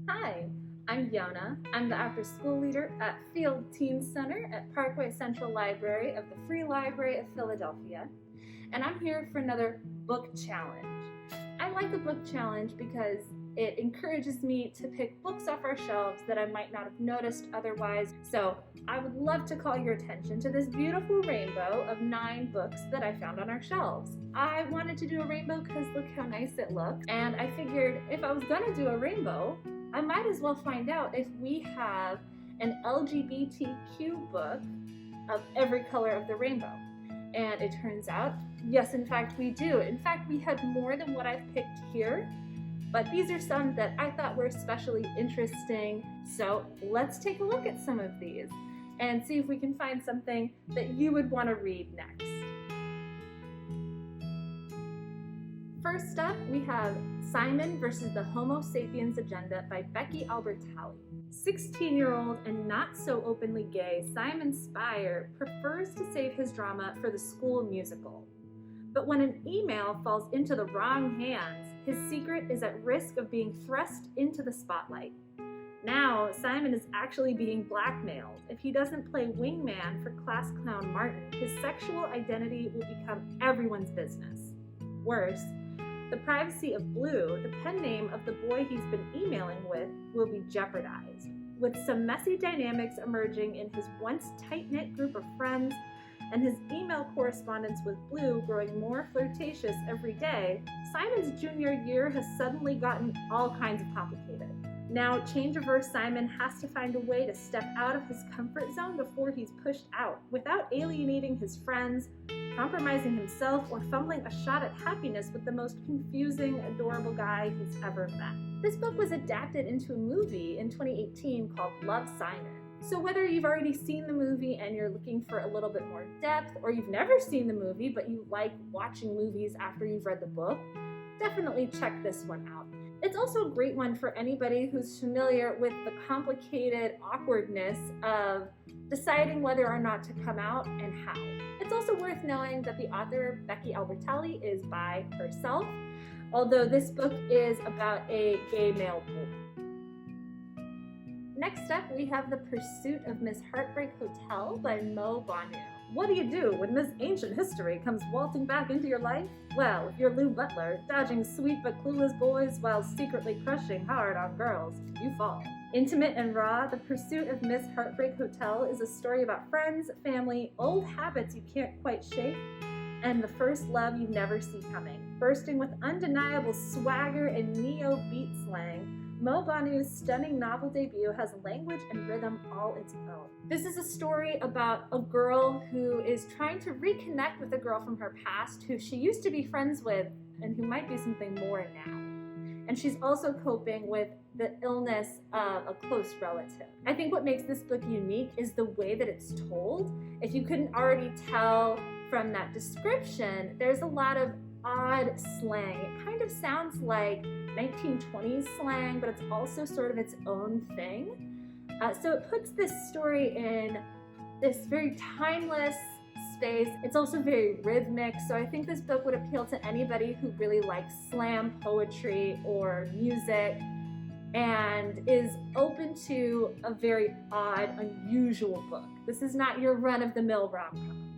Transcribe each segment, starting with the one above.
Hi, I'm Yona. I'm the after-school leader at Field Teen Center at Parkway Central Library of the Free Library of Philadelphia, and I'm here for another book challenge. I like a book challenge because it encourages me to pick books off our shelves that I might not have noticed otherwise. So I would love to call your attention to this beautiful rainbow of 9 books that I found on our shelves. I wanted to do a rainbow because look how nice it looked, and I figured if I was gonna do a rainbow, I might as well find out if we have an LGBTQ book of every color of the rainbow. And it turns out, yes, in fact, we do. In fact, we had more than what I've picked here, but these are some that I thought were especially interesting. So let's take a look at some of these and see if we can find something that you would want to read next. First up, we have Simon versus the Homo Sapiens Agenda by Becky Albertalli. 16-year-old and not so openly gay Simon Spire prefers to save his drama for the school musical. But when an email falls into the wrong hands, his secret is at risk of being thrust into the spotlight. Now, Simon is actually being blackmailed. If he doesn't play wingman for class clown Martin, his sexual identity will become everyone's business. Worse, the privacy of Blue, the pen name of the boy he's been emailing with, will be jeopardized. With some messy dynamics emerging in his once tight-knit group of friends and his email correspondence with Blue growing more flirtatious every day, Simon's junior year has suddenly gotten all kinds of complicated. Now, change-averse Simon has to find a way to step out of his comfort zone before he's pushed out, without alienating his friends, compromising himself, or fumbling a shot at happiness with the most confusing, adorable guy he's ever met. This book was adapted into a movie in 2018 called Love, Simon. So whether you've already seen the movie and you're looking for a little bit more depth, or you've never seen the movie but you like watching movies after you've read the book, definitely check this one out. It's also a great one for anybody who's familiar with the complicated awkwardness of deciding whether or not to come out and how. It's also worth knowing that the author, Becky Albertalli, is bi herself, although this book is about a gay male boy. Next up, we have The Pursuit of Miss Heartbreak Hotel by Mo Banu. What do you do when Miss Ancient History comes waltzing back into your life? Well, if you're Lou Butler, dodging sweet but clueless boys while secretly crushing hard on girls, you fall. Intimate and raw, The Pursuit of Miss Heartbreak Hotel is a story about friends, family, old habits you can't quite shake, and the first love you never see coming. Bursting with undeniable swagger and neo-beat slang, Mo Banu's stunning novel debut has language and rhythm all its own. This is a story about a girl who is trying to reconnect with a girl from her past who she used to be friends with and who might be something more now. And she's also coping with the illness of a close relative. I think what makes this book unique is the way that it's told. If you couldn't already tell from that description, there's a lot of odd slang. It kind of sounds like 1920s slang, but it's also sort of its own thing. So it puts this story in this very timeless space. It's also very rhythmic, so I think this book would appeal to anybody who really likes slam poetry or music and is open to a very odd, unusual book. This is not your run-of-the-mill rom-com.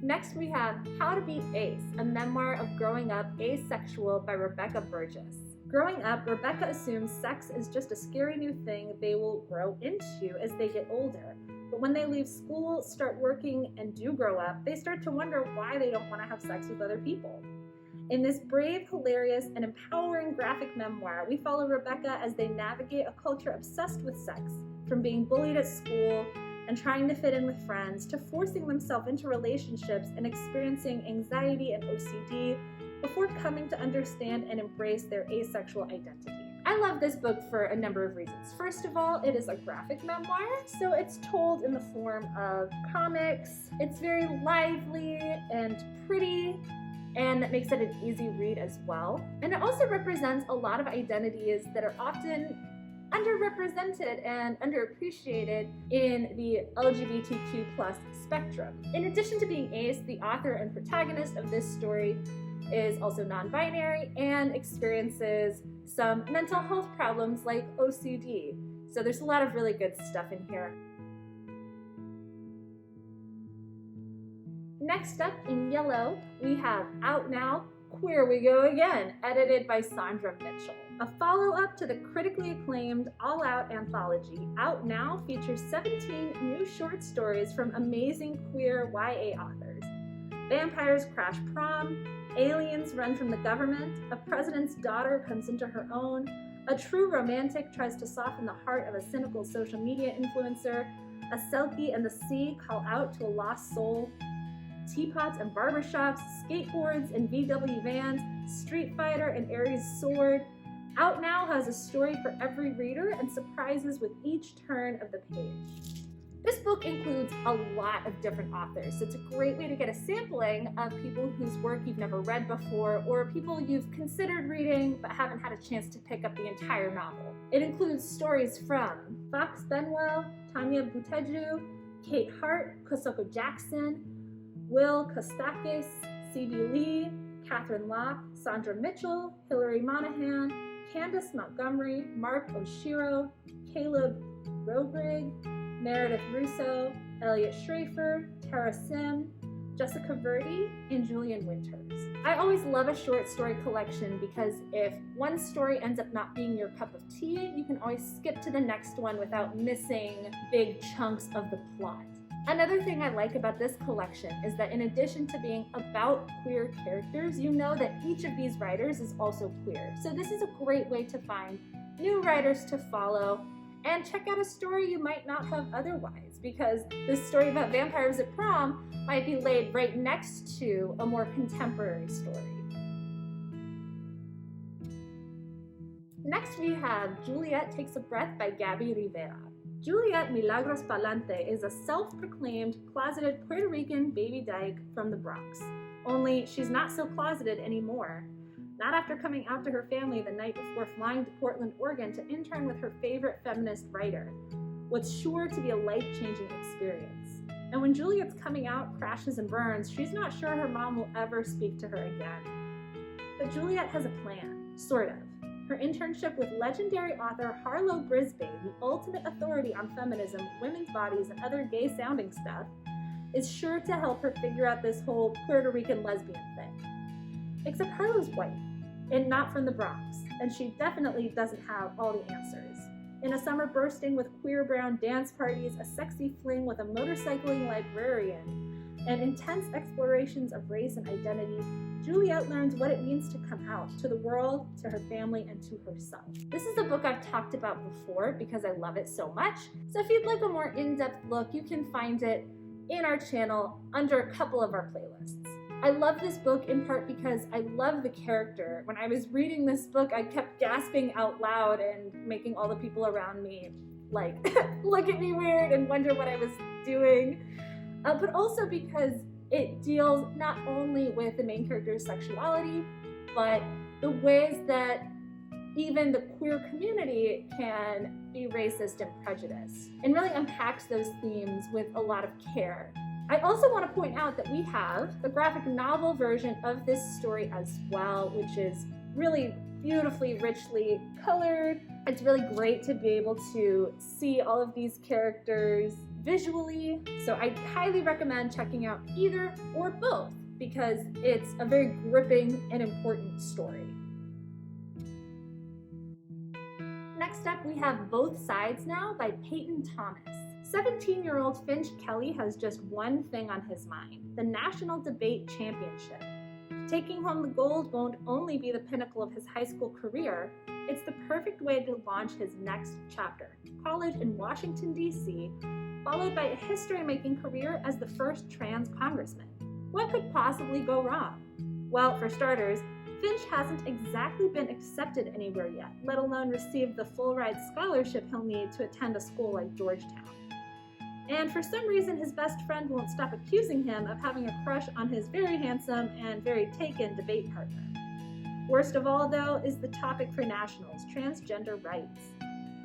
Next, we have How to Be Ace, a memoir of growing up asexual by Rebecca Burgess. Growing up, Rebecca assumes sex is just a scary new thing they will grow into as they get older. But when they leave school, start working, and do grow up, they start to wonder why they don't want to have sex with other people. In this brave, hilarious, and empowering graphic memoir, we follow Rebecca as they navigate a culture obsessed with sex, from being bullied at school and trying to fit in with friends, to forcing themselves into relationships and experiencing anxiety and OCD before coming to understand and embrace their asexual identity. I love this book for a number of reasons. First of all, it is a graphic memoir, so it's told in the form of comics. It's very lively and pretty, and that makes it an easy read as well. And it also represents a lot of identities that are often underrepresented and underappreciated in the LGBTQ plus spectrum. In addition to being Ace, the author and protagonist of this story, is also non-binary and experiences some mental health problems like OCD. So there's a lot of really good stuff in here. Next up in yellow, we have Out Now, Queer We Go Again, edited by Sandra Mitchell. A follow-up to the critically acclaimed all-out anthology, Out Now features 17 new short stories from amazing queer YA authors. Vampires crash prom, aliens run from the government, a president's daughter comes into her own, a true romantic tries to soften the heart of a cynical social media influencer, a Selkie and the sea call out to a lost soul, teapots and barbershops, skateboards and VW vans, Street Fighter and Ares' sword. Out Now has a story for every reader and surprises with each turn of the page. This book includes a lot of different authors, so it's a great way to get a sampling of people whose work you've never read before or people you've considered reading but haven't had a chance to pick up the entire novel. It includes stories from Fox Benwell, Tanya Buteju, Kate Hart, Kosoko Jackson, Will Kostakis, C.B. Lee, Catherine Locke, Sandra Mitchell, Hilary Monahan, Candace Montgomery, Mark Oshiro, Caleb Robrig, Meredith Russo, Elliot Schrafer, Tara Sim, Jessica Verdi, and Julian Winters. I always love a short story collection because if one story ends up not being your cup of tea, you can always skip to the next one without missing big chunks of the plot. Another thing I like about this collection is that in addition to being about queer characters, you know that each of these writers is also queer. So this is a great way to find new writers to follow and check out a story you might not have otherwise, because this story about vampires at prom might be laid right next to a more contemporary story. Next we have Juliet Takes a Breath by Gabby Rivera. Juliet Milagros Palante is a self-proclaimed closeted Puerto Rican baby dyke from the Bronx. Only she's not so closeted anymore. Not after coming out to her family the night before flying to Portland, Oregon to intern with her favorite feminist writer. What's sure to be a life-changing experience. And when Juliet's coming out crashes and burns, she's not sure her mom will ever speak to her again. But Juliet has a plan, sort of. Her internship with legendary author Harlow Brisbane, the ultimate authority on feminism, women's bodies, and other gay-sounding stuff, is sure to help her figure out this whole Puerto Rican lesbian thing. Except Harlow's white, and not from the Bronx, and she definitely doesn't have all the answers. In a summer bursting with queer brown dance parties, a sexy fling with a motorcycling librarian, and intense explorations of race and identity, Juliet learns what it means to come out to the world, to her family, and to herself. This is a book I've talked about before because I love it so much. So if you'd like a more in-depth look, you can find it in our channel under a couple of our playlists. I love this book in part because I love the character. When I was reading this book, I kept gasping out loud and making all the people around me like look at me weird and wonder what I was doing. But also because it deals not only with the main character's sexuality, but the ways that even the queer community can be racist and prejudiced, and really unpacks those themes with a lot of care. I also want to point out that we have the graphic novel version of this story as well, which is really beautifully, richly colored. It's really great to be able to see all of these characters visually. So I highly recommend checking out either or both because it's a very gripping and important story. Next up, we have Both Sides Now by Peyton Thomas. 17-year-old Finch Kelly has just one thing on his mind: the National Debate Championship. Taking home the gold won't only be the pinnacle of his high school career, it's the perfect way to launch his next chapter, college in Washington, D.C., followed by a history-making career as the first trans congressman. What could possibly go wrong? Well, for starters, Finch hasn't exactly been accepted anywhere yet, let alone received the full-ride scholarship he'll need to attend a school like Georgetown. And for some reason, his best friend won't stop accusing him of having a crush on his very handsome and very taken debate partner. Worst of all, though, is the topic for nationals: transgender rights.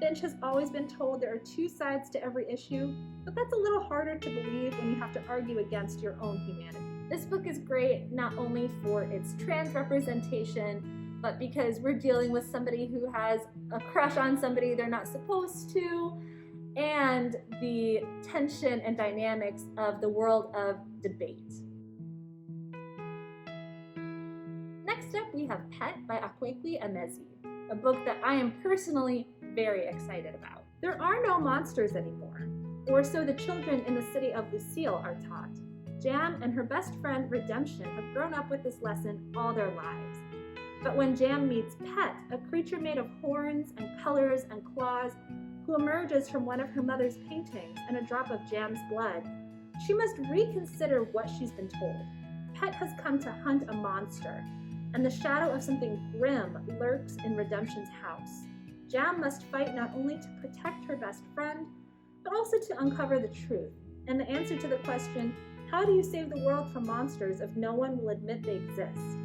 Finch has always been told there are two sides to every issue, but that's a little harder to believe when you have to argue against your own humanity. This book is great not only for its trans representation, but because we're dealing with somebody who has a crush on somebody they're not supposed to, and the tension and dynamics of the world of debate. Next up, we have Pet by Akweekwe Emezi, a book that I am personally very excited about. There are no monsters anymore, or so the children in the city of Lucille are taught. Jam and her best friend Redemption have grown up with this lesson all their lives. But when Jam meets Pet, a creature made of horns and colors and claws, who emerges from one of her mother's paintings and a drop of Jam's blood, she must reconsider what she's been told. Pet has come to hunt a monster, and the shadow of something grim lurks in Redemption's house. Jam must fight not only to protect her best friend, but also to uncover the truth, and the answer to the question, how do you save the world from monsters if no one will admit they exist?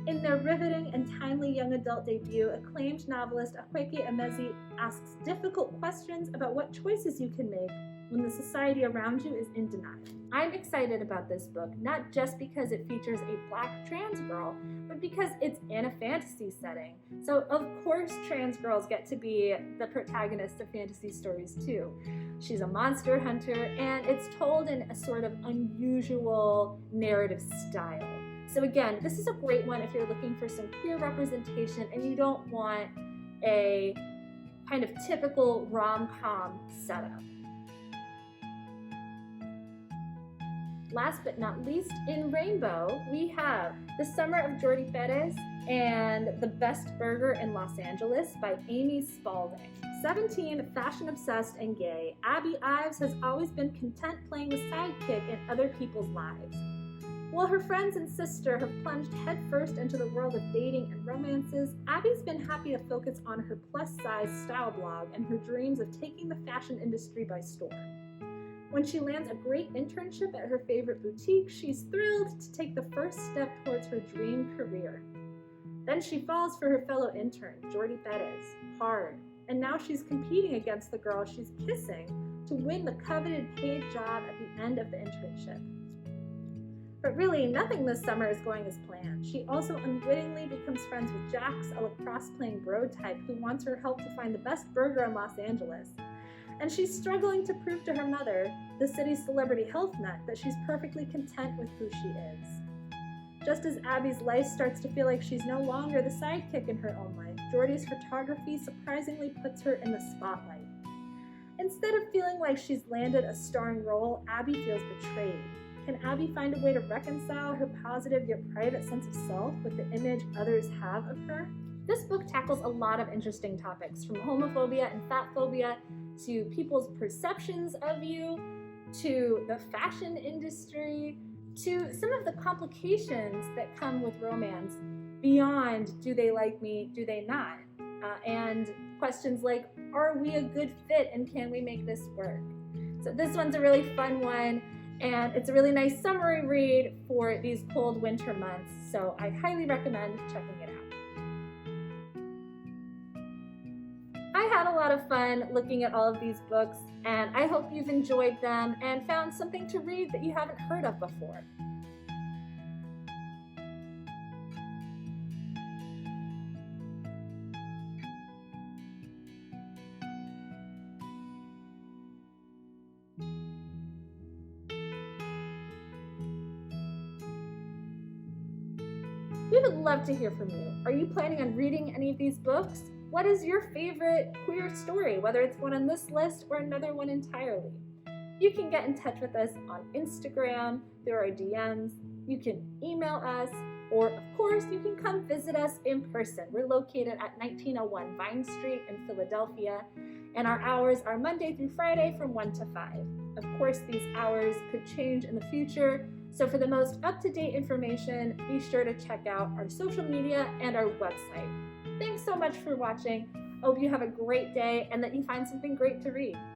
In their riveting and timely young adult debut, acclaimed novelist Akweekwe Emezi asks difficult questions about what choices you can make when the society around you is in denial. I'm excited about this book, not just because it features a Black trans girl, but because it's in a fantasy setting. So of course trans girls get to be the protagonist of fantasy stories too. She's a monster hunter, and it's told in a sort of unusual narrative style. So again, this is a great one if you're looking for some queer representation and you don't want a kind of typical rom-com setup. Last but not least, in Rainbow, we have The Summer of Jordi Perez and The Best Burger in Los Angeles by Amy Spalding. 17, fashion-obsessed and gay, Abby Ives has always been content playing the sidekick in other people's lives. While her friends and sister have plunged headfirst into the world of dating and romances, Abby's been happy to focus on her plus-size style blog and her dreams of taking the fashion industry by storm. When she lands a great internship at her favorite boutique, she's thrilled to take the first step towards her dream career. Then she falls for her fellow intern, Jordi Perez, hard, and now she's competing against the girl she's kissing to win the coveted paid job at the end of the internship. But really, nothing this summer is going as planned. She also unwittingly becomes friends with Jax, a lacrosse-playing bro type who wants her help to find the best burger in Los Angeles. And she's struggling to prove to her mother, the city's celebrity health nut, that she's perfectly content with who she is. Just as Abby's life starts to feel like she's no longer the sidekick in her own life, Jordi's photography surprisingly puts her in the spotlight. Instead of feeling like she's landed a starring role, Abby feels betrayed. Can Abby find a way to reconcile her positive yet private sense of self with the image others have of her? This book tackles a lot of interesting topics, from homophobia and fatphobia to people's perceptions of you, to the fashion industry, to some of the complications that come with romance beyond do they like me, do they not? And questions like, are we a good fit and can we make this work? So this one's a really fun one, and it's a really nice summary read for these cold winter months, so I highly recommend checking it out. I had a lot of fun looking at all of these books, and I hope you've enjoyed them and found something to read that you haven't heard of before. We would love to hear from you. Are you planning on reading any of these books? What is your favorite queer story, whether it's one on this list or another one entirely? You can get in touch with us on Instagram, through our DMs, you can email us, or of course you can come visit us in person. We're located at 1901 Vine Street in Philadelphia, and our hours are Monday through Friday from 1 to 5. Of course, these hours could change in the future, so for the most up-to-date information, be sure to check out our social media and our website. Thanks so much for watching. I hope you have a great day and that you find something great to read.